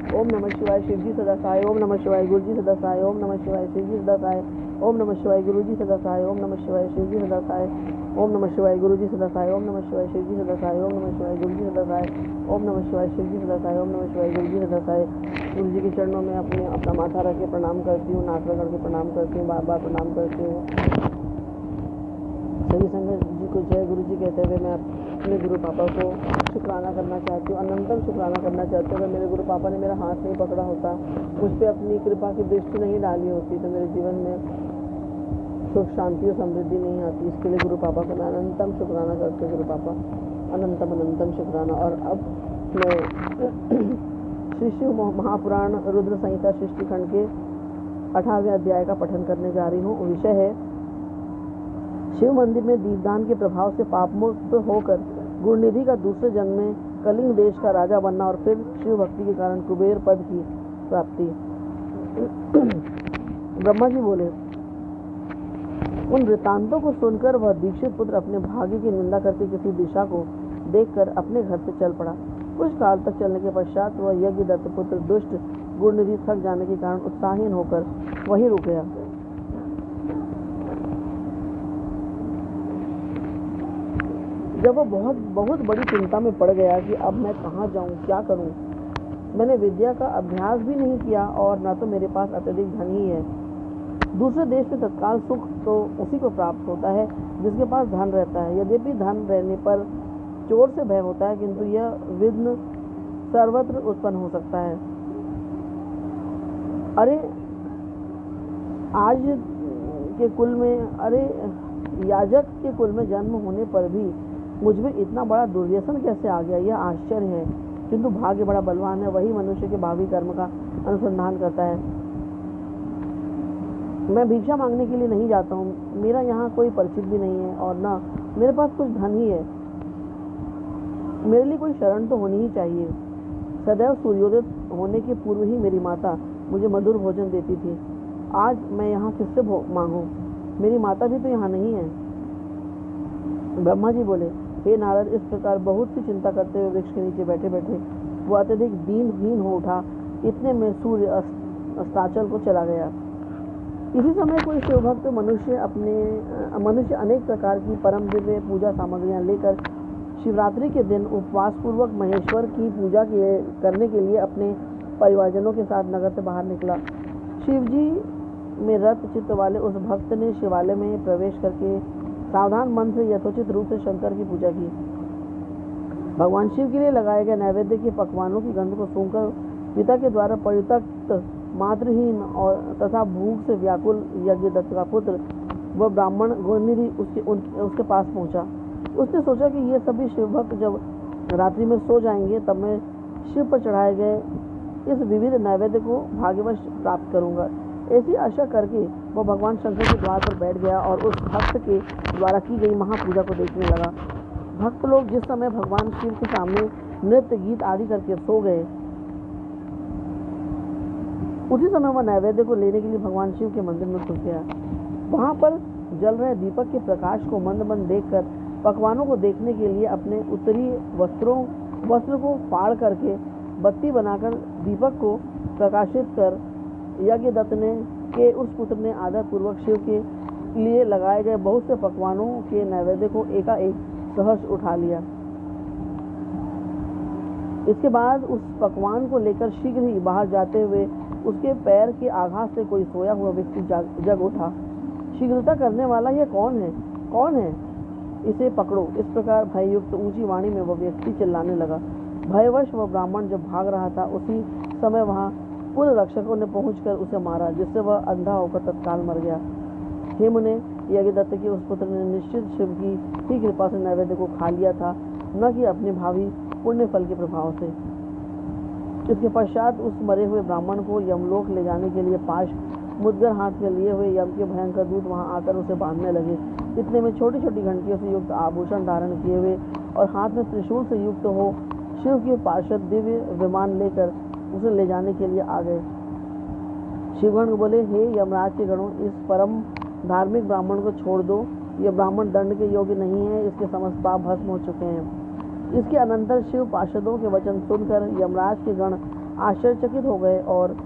ओम नमः शिवाय शिव जी सदा सहाय। ओम नमः शिवाय गुरु जी सदा सहाय। ओम नमः शिवाय शिव जी सदा सहाय। ओम नमः शिवाय गुरु जी सदा सहाय। ओम नमः शिवाय शिव जी सदा सहाय। ओम नमः शिवाय गुरु जी सदा सहाय। ओम नमः शिवाय शिव जी सदा सहाय। ओम नमः शिवाय गुरु जी सदा सहाय। ओम नमः शिवाय शिव जी सदा सहाय। ओम नमः शिवाय गुरु जी सदा सहाय। गुरु जी के चरणों में अपना माथा रख के प्रणाम करती हूँ, नाक रगड़ के प्रणाम करती हूँ, बार बार प्रणाम करती हूँ। सभी संगत जी को जय गुरु जी कहते हुए मैं अपने गुरु पापा को शुक्राना करना चाहती हूँ, अनंतम शुक्राना करना चाहती हूँ। अगर मेरे गुरु पापा ने मेरा हाथ नहीं पकड़ा होता, मुझ पर अपनी कृपा की दृष्टि नहीं डाली होती, तो मेरे जीवन में सुख शांति और समृद्धि नहीं आती। इसके लिए गुरु पापा को मैं अनंतम शुक्राना करती हूँ। गुरु पापा अनंतम अनंतम शुक्राना। और अब मैं श्री शिव महापुराण रुद्र संहिता सृष्टि खंड के 18वें अध्याय का पठन करने जा रही हूँ। विषय है शिव मंदिर में दीपदान के प्रभाव से पापमुक्त होकर गुणनिधि का दूसरे जन्म में कलिंग देश का राजा बनना और फिर शिव भक्ति के कारण कुबेर पद की प्राप्ति। ब्रह्मा जी बोले, उन वृतांतों को सुनकर वह दीक्षित पुत्र अपने भाग्य की निंदा करके किसी दिशा को देखकर अपने घर से चल पड़ा। कुछ काल तक चलने के पश्चात वह यज्ञ दत्त पुत्र दुष्ट गुणनिधि थक जाने के कारण उत्साहहीन होकर वहीं रुक गया। जब वह बहुत बड़ी चिंता में पड़ गया कि अब मैं कहाँ जाऊँ, क्या करूँ। मैंने विद्या का अभ्यास भी नहीं किया और न तो मेरे पास अत्यधिक धन ही है। दूसरे देश में तत्काल सुख तो उसी को प्राप्त होता है जिसके पास धन रहता है। यद्यपि धन रहने पर चोर से भय होता है, किंतु यह विघ्न सर्वत्र उत्पन्न हो सकता है। अरे आज के कुल में, अरे याजक के कुल में जन्म होने पर भी मुझमें इतना बड़ा दुर्व्यसन कैसे आ गया, यह आश्चर्य है। किंतु भाग्य बड़ा बलवान है, वही मनुष्य के भावी कर्म का अनुसंधान करता है। मैं भिक्षा मांगने के लिए नहीं जाता हूँ, मेरा यहाँ कोई परिचित भी नहीं है और न मेरे पास कुछ धन ही है। मेरे लिए कोई शरण तो होनी ही चाहिए। सदैव सूर्योदय होने के पूर्व ही मेरी माता मुझे मधुर भोजन देती थी। आज मैं यहाँ किससे मांगूं? मेरी माता भी तो यहाँ नहीं है। ब्रह्मा जी बोले, हे नारद, इस प्रकार बहुत सी चिंता करते हुए वृक्ष के नीचे बैठे बैठे वो अत्यधिक दीनहीन हो उठा। इतने में सूर्य अस्ताचल को चला गया। इसी समय कोई शिवभक्त मनुष्य अनेक प्रकार की परम दिव्य पूजा सामग्रियां लेकर शिवरात्रि के दिन उपवास पूर्वक महेश्वर की पूजा करने के लिए अपने परिवारजनों के साथ नगर से बाहर निकला। शिवजी में रत चित्त वाले उस भक्त ने शिवालय में प्रवेश करके सावधान मन से यथोचित रूप से शंकर की पूजा की। भगवान शिव के लिए लगाए गए नैवेद्य के पकवानों की गंध को सूंघकर पिता के द्वारा परित्यक्त, मातृहीन और तथा भूख से व्याकुल यज्ञ दत्त का पुत्र वह ब्राह्मण गुणनिधि उसके पास पहुंचा। उसने सोचा कि ये सभी शिवभक्त जब रात्रि में सो जाएंगे तब मैं शिव पर चढ़ाए गए इस विविध नैवेद्य को भाग्यवश प्राप्त करूंगा। ऐसी आशा करके वह भगवान शंकर के द्वार पर बैठ गया और उस भक्त के द्वारा की गई महापूजा को देखने लगा। भक्त लोग जिस समय भगवान शिव के सामने नृत्य गीत आदि करके सो गए, उसी समय वह नैवेद्य को लेने के लिए भगवान शिव के मंदिर में घुस गया। वहां पर जल रहे दीपक के प्रकाश को मंद मंद देखकर पकवानों को देखने के लिए अपने उत्तरी वस्त्र को फाड़ करके बत्ती बनाकर दीपक को प्रकाशित कर यज्ञ दत्त के उस पुत्र ने आदर पूर्वक शिव के लिए लगाए गए बहुत से पकवानों के नैवेद्य को एकाएक सहर्ष उठा लिया। इसके बाद उस पकवान को लेकर शीघ्र ही बाहर जाते हुए उसके पैर के आघात से कोई सोया हुआ व्यक्ति जग उठा। शीघ्रता करने वाला यह कौन है? कौन है? इसे पकड़ो। इस प्रकार भययुक्त ऊंची वाणी में वह व्यक्ति चिल्लाने लगा। भयवश वह ब्राह्मण जब भाग रहा था, उसी समय वहां कुल रक्षकों ने पहुंचकर उसे मारा, जिससे वह अंधा होकर तत्काल मर गया। हे मुने, यज्ञदत्त के उस पुत्र ने निश्चित शिव की ही कृपा से नैवेद्य को खा लिया था, न कि अपने भावी पुण्य फल के प्रभाव से। इसके पश्चात उस मरे हुए ब्राह्मण को यमलोक ले जाने के लिए पाश मुद्गर हाथ में लिए हुए यम के भयंकर दूत वहां आकर उसे बांधने लगे। इतने में छोटी छोटी घंटियों से युक्त आभूषण धारण किए हुए और हाथ में त्रिशूल से युक्त हो शिव के पार्षद दिव्य विमान लेकर उसे ले जाने के लिए आ गए। शिवगण बोले, हे यमराज के गणों, इस परम धार्मिक ब्राह्मण को छोड़ दो। यह ब्राह्मण दंड के योग्य नहीं है, इसके समस्त पाप भस्म हो चुके हैं। इसके अनंतर शिव पार्षदों के वचन सुनकर यमराज के गण आश्चर्यचकित हो गए और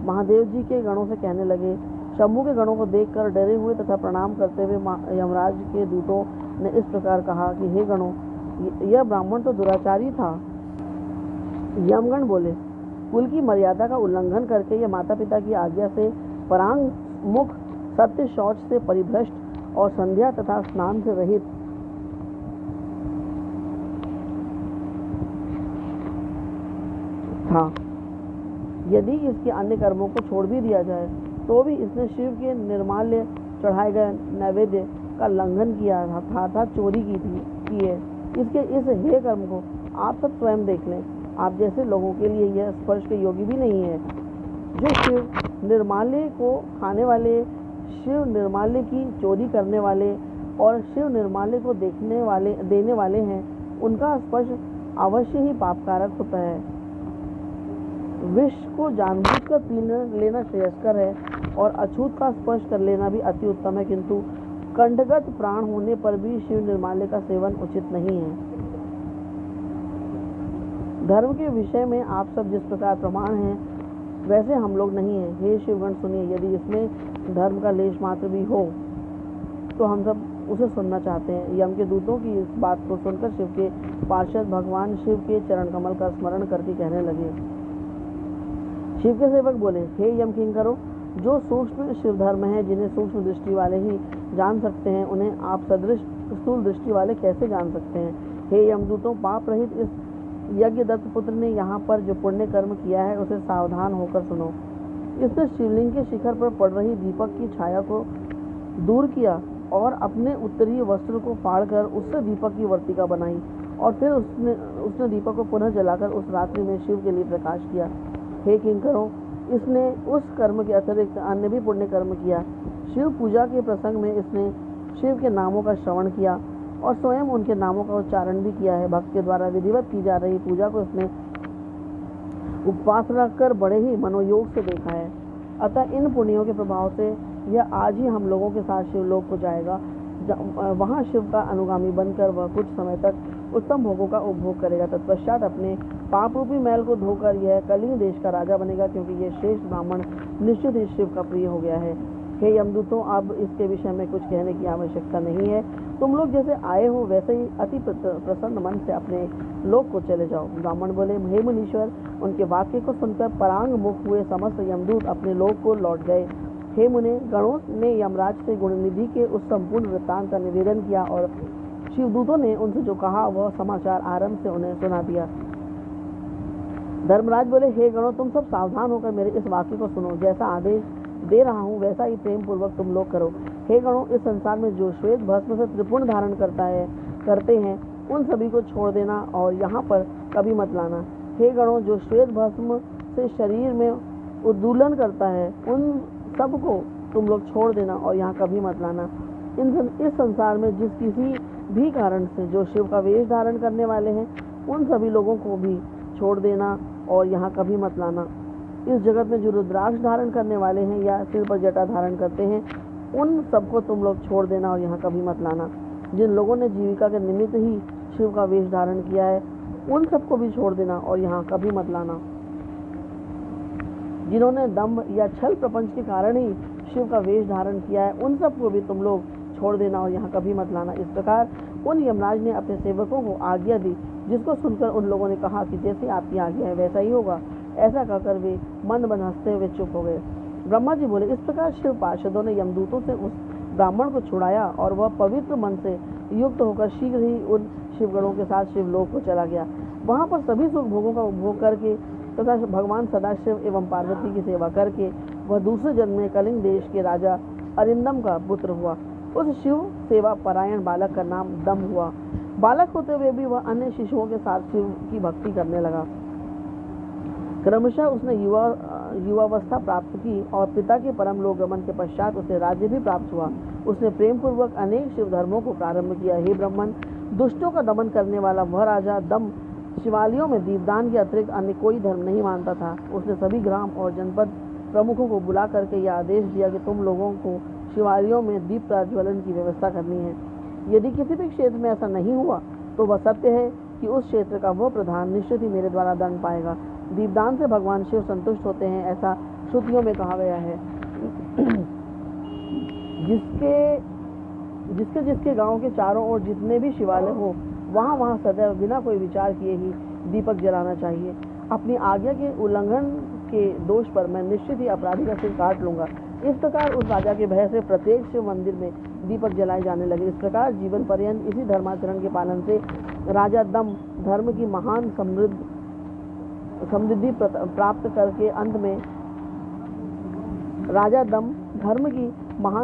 महादेव जी के गणों से कहने लगे। शंभू के गणों को देखकर डरे हुए तथा प्रणाम करते हुए यमराज के दूतों ने इस प्रकार कहा कि हे गणों, यह ब्राह्मण तो दुराचारी था। यमगण बोले, कुल की मर्यादा का उल्लंघन करके यह माता पिता की आज्ञा से परांग मुख, सत्य शौच से परिभ्रष्ट और संध्या तथा स्नान से रहित था। यदि इसके अन्य कर्मों को छोड़ भी दिया जाए तो भी इसने शिव के निर्माल्य चढ़ाए गए नैवेद्य का लंघन किया था, चोरी की है। इसके इस हेय कर्म को आप सब स्वयं देख लें। आप जैसे लोगों के लिए यह स्पर्श के योग्य भी नहीं है। जो शिव निर्माल्य को खाने वाले, शिव निर्माल्य की चोरी करने वाले और शिव निर्माल्य को देने वाले हैं, उनका स्पर्श अवश्य ही पापकारक होता है। विष को जानबूझकर पी लेना श्रेयस्कर है और अछूत का स्पर्श कर लेना भी अति उत्तम है, किंतु कंठगत प्राण होने पर भी शिव निर्माल्य का सेवन उचित नहीं है। धर्म के विषय में आप सब जिस प्रकार प्रमाण हैं, वैसे हम लोग नहीं हैं। हे शिवगण सुनिए, यदि इसमें धर्म का लेश मात्र भी हो तो हम सब उसे सुनना चाहते हैं। यम के दूतों की इस बात को सुनकर शिव के पार्षद भगवान शिव के चरण कमल का स्मरण करके कहने लगे। शिव के सेवक बोले, हे यम किंकरो, जो सूक्ष्म शिव धर्म है, जिन्हें सूक्ष्म दृष्टि वाले ही जान सकते हैं, उन्हें आप सदृश स्थूल दृष्टि वाले कैसे जान सकते हैं। हे यमदूतों, पाप रहित इस यज्ञ दत्त पुत्र ने यहाँ पर जो पुण्य कर्म किया है, उसे सावधान होकर सुनो। इसने शिवलिंग के शिखर पर पड़ रही दीपक की छाया को दूर किया और अपने उत्तरीय वस्त्र को फाड़कर उससे दीपक की वर्तिका बनाई और फिर उसने दीपक को पुनः जलाकर उस रात्रि में शिव के लिए प्रकाश किया। हे किंकरों, इसने उस कर्म के अतिरिक्त अन्य भी पुण्य कर्म किया। शिव पूजा के प्रसंग में इसने शिव के नामों का श्रवण किया और स्वयं उनके नामों का उच्चारण भी किया है। भक्त के द्वारा विधिवत की जा रही पूजा को इसने उपवास रखकर बड़े ही मनोयोग से देखा है। अतः इन पुण्यों के प्रभाव से यह आज ही हम लोगों के साथ शिवलोक को जाएगा। वहाँ शिव का अनुगामी बनकर वह कुछ समय तक उत्तम भोगों का उपभोग करेगा। तत्पश्चात अपने पाप रूपी मैल को धोकर यह कलिंग देश का राजा बनेगा, क्योंकि यह श्रेष्ठ ब्राह्मण निश्चित ही शिव का प्रिय हो गया है। हे यमदूतों, अब इसके विषय में कुछ कहने की आवश्यकता नहीं है। तुम लोग जैसे आए हो वैसे ही अति प्रसन्न मन से अपने लोक को चले जाओ। ब्राह्मण बोले, हे मुनीश्वर, उनके वाक्य को सुनकर परांग मुख हुए समस्त यमदूत अपने लोक को लौट गए। हे मुने, गणों ने यमराज से गुणनिधि के उस संपूर्ण वृत्तांत का निवेदन किया और शिवदूतों ने उनसे जो कहा वह समाचार आरंभ से उन्हें सुना दिया। धर्मराज बोले, हे गणों, तुम सब सावधान होकर मेरे इस वाक्य को सुनो। जैसा आदेश दे रहा हूँ वैसा ही प्रेम पूर्वक तुम लोग करो। हे गणों, इस संसार में जो श्वेत भस्म से त्रिपुण धारण करते हैं, उन सभी को छोड़ देना और यहाँ पर कभी मत लाना। हे गणों, जो श्वेत भस्म से शरीर में उद्दूलन करता है, उन सब को तुम लोग छोड़ देना और यहाँ कभी मत लाना। इस संसार में जिस किसी भी कारण से जो शिव का वेश धारण करने वाले हैं, उन सभी लोगों को भी छोड़ देना और यहाँ कभी मत लाना। इस जगत में जो रुद्राक्ष धारण करने वाले हैं या सिर पर जटा धारण करते हैं, उन सबको तुम लोग छोड़ देना और यहाँ कभी मत लाना। जिन लोगों ने जीविका के निमित्त ही शिव का वेश धारण किया है, उन सबको भी छोड़ देना और यहाँ कभी मत लाना। जिन्होंने दम्भ या छल प्रपंच के कारण ही शिव का वेश धारण किया है, उन सबको भी तुम लोग छोड़ देना और यहाँ कभी मत लाना। इस प्रकार उन यमराज ने अपने सेवकों को आज्ञा दी, जिसको सुनकर उन लोगों ने कहा कि जैसे आपकी आज्ञा है वैसा ही होगा। ऐसा कहकर वे मंद मंद हंसते हुए चुप हो गए। ब्रह्मा जी बोले, इस प्रकार शिव पार्षदों ने यमदूतों से उस ब्राह्मण को छुड़ाया और वह पवित्र मन से युक्त होकर शीघ्र ही उन शिवगणों के साथ शिवलोक को चला गया। वहाँ पर सभी सुख भोगों का उपभोग करके तथा भगवान सदाशिव एवं पार्वती की सेवा करके वह दूसरे जन्म में कलिंग देश के राजा अरिंदम का पुत्र हुआ। उस शिव सेवा परायण बालक का नाम दम हुआ। बालक होते हुए भी वह अन्य शिशुओं के साथ शिव की भक्ति करने लगा। क्रमशः उसने युवावस्था प्राप्त की और पिता के परम लोक गमन के पश्चात उसे राज्य भी प्राप्त हुआ। उसने प्रेम पूर्वक अनेक शिव धर्मों को प्रारंभ किया। हे ब्राह्मण, दुष्टों का दमन करने वाला वह राजा दम शिवालयों में दीपदान के अतिरिक्त अन्य कोई धर्म नहीं मानता था। उसने सभी ग्राम और जनपद प्रमुखों को बुला करके यह आदेश दिया कि तुम लोगों को शिवालयों में दीप प्रज्वलन की व्यवस्था करनी है। यदि किसी भी क्षेत्र में ऐसा नहीं हुआ तो वह सत्य है कि उस क्षेत्र का वह प्रधान निश्चित ही मेरे द्वारा दंड पाएगा। दीपदान से भगवान शिव संतुष्ट होते हैं, ऐसा श्रुतियों में कहा गया है। जिसके जिसके गांव के चारों ओर जितने भी शिवालय हो, वहाँ वहाँ सदैव बिना कोई विचार किए ही दीपक जलाना चाहिए। अपनी आज्ञा के उल्लंघन के दोष पर मैं निश्चित ही अपराधी का सिर काट लूंगा। इस प्रकार उस राजा के भय से प्रत्येक शिव मंदिर में दीपक जलाए जाने लगे। इस प्रकार जीवन पर्यंत इसी धर्माचरण के पालन से राजा दम धर्म की महान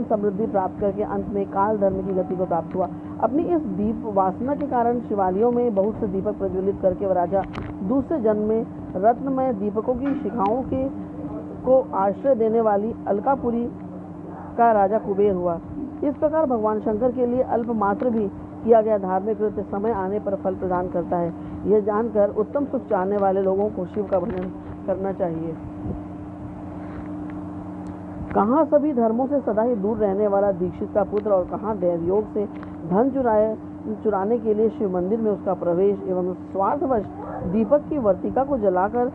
समृद्धि प्राप्त करके अंत में काल धर्म की गति को प्राप्त हुआ। अपनी इस दीप वासना के कारण शिवालयों में बहुत से दीपक प्रज्वलित करके वह राजा दूसरे जन्म में रत्नमय दीपकों की शिखाओं को आश्रय देने वाली अलकापुरी का राजा कुबेर हुआ। इस प्रकार भगवान शंकर के लिए अल्प मात्र भी किया गया धार्मिक कृत्य समय आने पर फल प्रदान करता है। यह जानकर उत्तम सुख चाहने वाले लोगों को शिव का भजन करना चाहिए। कहाँ सभी धर्मों से सदा ही दूर रहने वाला दीक्षित का पुत्र और कहाँ दैवयोग से धन चुराने के लिए शिव मंदिर में उसका प्रवेश एवं स्वार्थवश दीपक की वर्तिका को जलाकर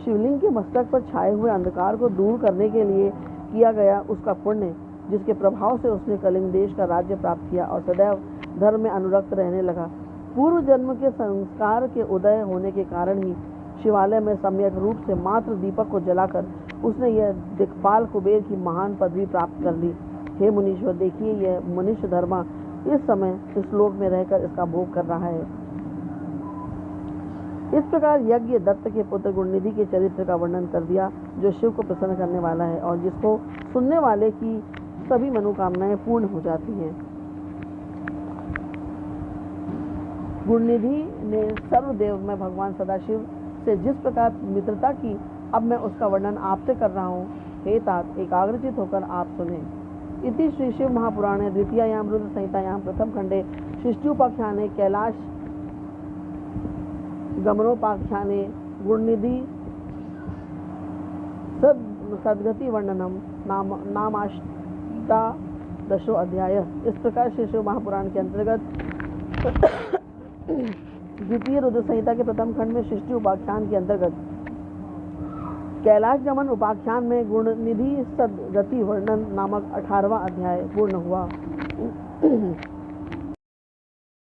शिवलिंग के मस्तक पर छाए हुए अंधकार को दूर करने के लिए किया गया उसका पुण्य, जिसके प्रभाव से उसने कलिंग देश का राज्य प्राप्त किया और सदैव धर्म में अनुरक्त रहने लगा। पूर्व जन्म के संस्कार के उदय होने के कारण ही शिवालय में सम्यक रूप से मात्र दीपक को जलाकर उसने यह दिक्पाल कुबेर की महान पदवी प्राप्त कर ली। हे मुनीश्वर, देखिए यह मनुष्य धर्मा इस समय इस लोक में रहकर इसका भोग कर रहा है। इस प्रकार यज्ञ दत्त के पुत्र गुणनिधि के चरित्र का वर्णन कर दिया, जो शिव को प्रसन्न करने वाला है और जिसको सुनने वाले की सभी मनोकामनाएं पूर्ण हो जाती हैं। गुणनिधि ने सर्वदेव में भगवान सदाशिव से जिस प्रकार मित्रता की, अब मैं उसका वर्णन आपसे कर रहा हूँ। हे तात, एकाग्रचित होकर आप सुने। इति श्री शिव महापुराणे द्वितीयायां रुद्र संहितायां प्रथम खंडे सृष्टि कैलाश गमनोपाख्याने गुणनिधि सद्गति वर्णनम नामाष्टादशो अध्याय। इस प्रकार श्री शिव महापुराण के अंतर्गत द्वितीय रुद्र संहिता के प्रथम खंड में सृष्टि उपाख्यान के अंतर्गत कैलाश गमन उपाख्यान में गुणनिधि सद्गति वर्णन नामक 18वां अध्याय पूर्ण हुआ।